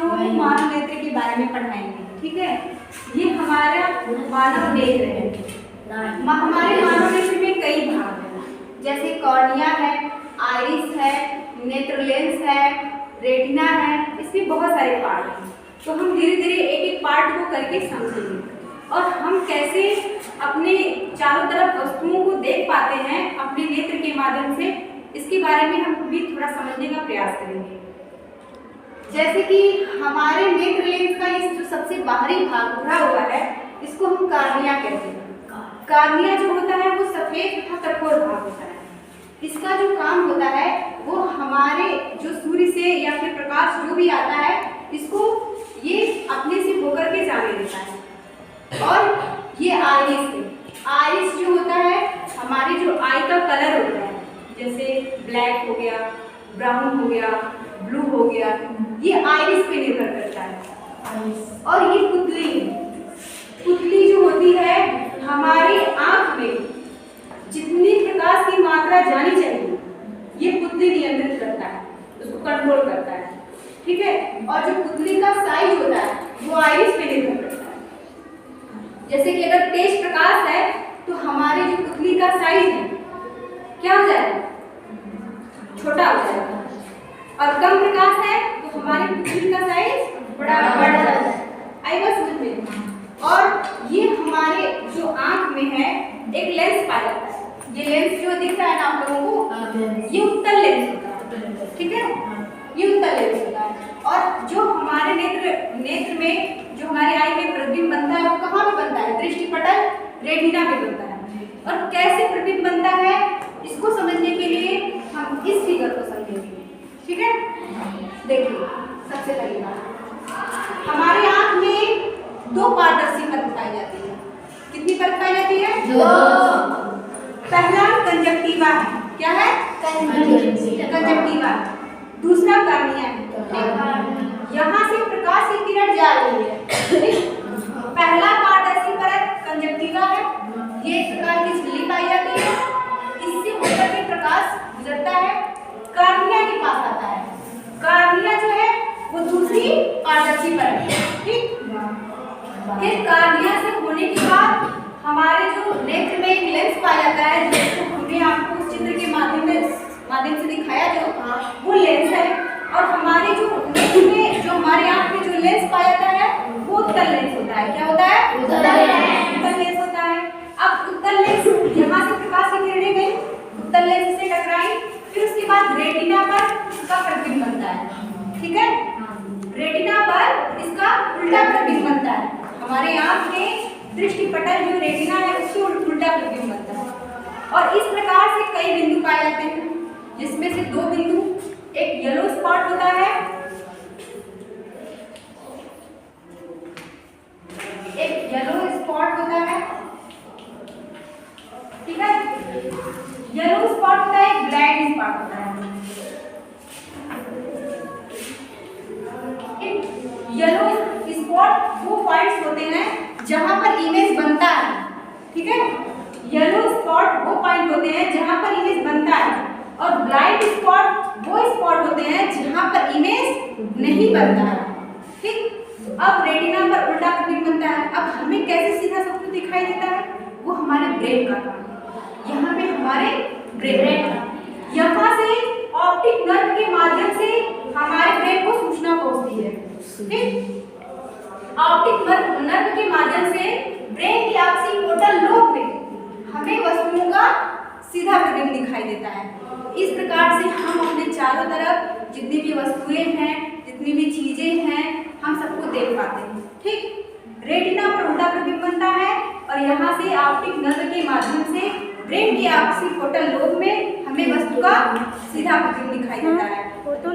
लोगों को मानव नेत्र के बारे में पढ़ाएंगे। ठीक है, ये हमारा मानव नेत्र है। हमारे मानव नेत्र में कई भाग हैं, जैसे कॉर्निया है, आइरिस है, नेत्र लेंस है, रेटिना है, इसमें बहुत सारे पार्ट हैं। तो हम धीरे धीरे एक एक पार्ट को करके समझेंगे और हम कैसे अपने चारों तरफ वस्तुओं को देख पाते हैं अपने नेत्र के माध्यम से, इसके बारे में हम भी थोड़ा समझने का प्रयास करेंगे। जैसे कि हमारे नेत्र लेंस का ये जो सबसे बाहरी भाग उभरा हुआ है, इसको हम कार्निया कहते हैं। कार्निया जो होता है वो सफेद तथा कठोर भाग होता है। इसका जो काम होता है वो हमारे जो सूर्य से या फिर प्रकाश जो भी आता है, इसको ये अपने से होकर के जाने देता है। और ये आइरिस है। आइरिस जो होता है हमारे जो आई का कलर होता है, जैसे ब्लैक हो गया, ब्राउन हो गया, ब्लू हो गया, ये आइरिस पे निर्भर करता है। और ये पुतली है। पुतली जो होती है हमारी आंख में जितनी प्रकाश की मात्रा जानी चाहिए, ये पुतली नियंत्रित करता है, उसको कंट्रोल करता है। ठीक है, और जो पुतली का साइज होता है वो आइरिस पे निर्भर करता है। जैसे कि अगर तेज प्रकाश है तो हमारी जो पुतली का साइज है क्या हो जाएगा, छोटा हो जाएगा, और कम प्रकाश है तो हमारी पुतली का साइज बड़ा बढ़ जाता है। आई बात समझ में? और ये हमारे जो आंख में है एक लेंस पाया जाता है। ये लेंस जो दिख रहा है ना आप लोगों को, ये उत्तल लेंस होता है। ठीक है, ये उत्तल लेंस होता है। और जो हमारे नेत्र में जो हमारे आई में प्रतिबिंब बनता है वो कहाँ पे बनता है, दृष्टिपटल रेटिना पे बनता है। और कैसे प्रतिबिंब बनता है इसको समझने के लिए हम इस फिगर को समझेंगे। ठीक है, देखिए सबसे पहली बात, हमारे आंख में दो पारदर्शी परत पाई जाती है। कितनी परत पाई जाती है? दो। पहला कंजक्टिवा है। क्या है? कंजक्टिवा। दूसरा कार्निया है। यहाँ से प्रकाश की किरण जा रही है। पहला पारदर्शी परत कंजक्टिवा है, ये एक प्रकार की झिल्ली पाई जाती है, इससे होकर के प्रकाश गुजरता है, कार्निया के पास आता है। कार्निया जो है वो दूसरी पारदर्शी परत है। ठीक, फिर कार्निया से होने के बाद हमारे जो नेत्र में एक लेंस पाया जाता है, जिसको हमने आपको उस चित्र के माध्यम से दिखाया, जो वो लेंस है। और हमारे जो नेत्र में जो हमारे आंख में जो लेंस पाया जाता है वो उत्तल लेंस होता है। क्या होता है? उत्तल लेंस होता है। अब उत्तल लेंस, यहाँ से प्रकाश की किरणें गई, उत्तल लेंस से टकराई, फिर उसके बाद रेटिना पर इसका प्रतिबिंब बनता है। ठीक है, रेटिना पर इसका उल्टा प्रतिबिंब बनता है। हमारे आंख के दृष्टिपटल जो रेटिना है उससे उल्टा प्रतिबिंब बनता है। और इस प्रकार से कई बिंदु पाए जाते हैं, जिसमें से दो बिंदु, एक येलो स्पॉट होता है, एक येलो स्पॉट होता है। ठीक है, येलो स्पॉट होता है, एक ब्लैक स्पॉट होता है। येलो स्पॉट वो पॉइंट्स होते हैं जहां पर इमेज बनता है। ठीक है, येलो स्पॉट वो पॉइंट होते हैं जहां पर इमेज बनता है, और ब्लाइंड स्पॉट वो स्पॉट होते हैं जहां पर इमेज नहीं बनता है। ठीक, अब रेटिना पर उल्टा प्रतिबिंब बनता है। अब हमें कैसे सीधा सब कुछ दिखाई देता है, वो हमारे ब्रेन का काम है। यहाँ पे हमारे ब्रेन, यहाँ से ऑप्टिक नर्व के माध्यम से हमारे ब्रेन को सूचना पहुंचती है। ठीक, ऑप्टिक नर्व के माध्यम से ब्रेन के ऑक्सीपोटल लोब में हमें वस्तुओं का सीधा प्रतिबिंब दिखाई देता है। इस प्रकार से हम अपने चारों तरफ जितनी भी वस्तुएं हैं, जितनी भी चीजें हैं, हम सबको देख पाते हैं। ठीक, रेटिना पर उल्टा प्रतिबिंब बनता है और यहाँ से ऑप्टिक नर्व के माध्यम से ब्रेन के ऑक्सीपोटल लोब में हमें वस्तु का सीधा प्रतिबिंब दिखाई देता है।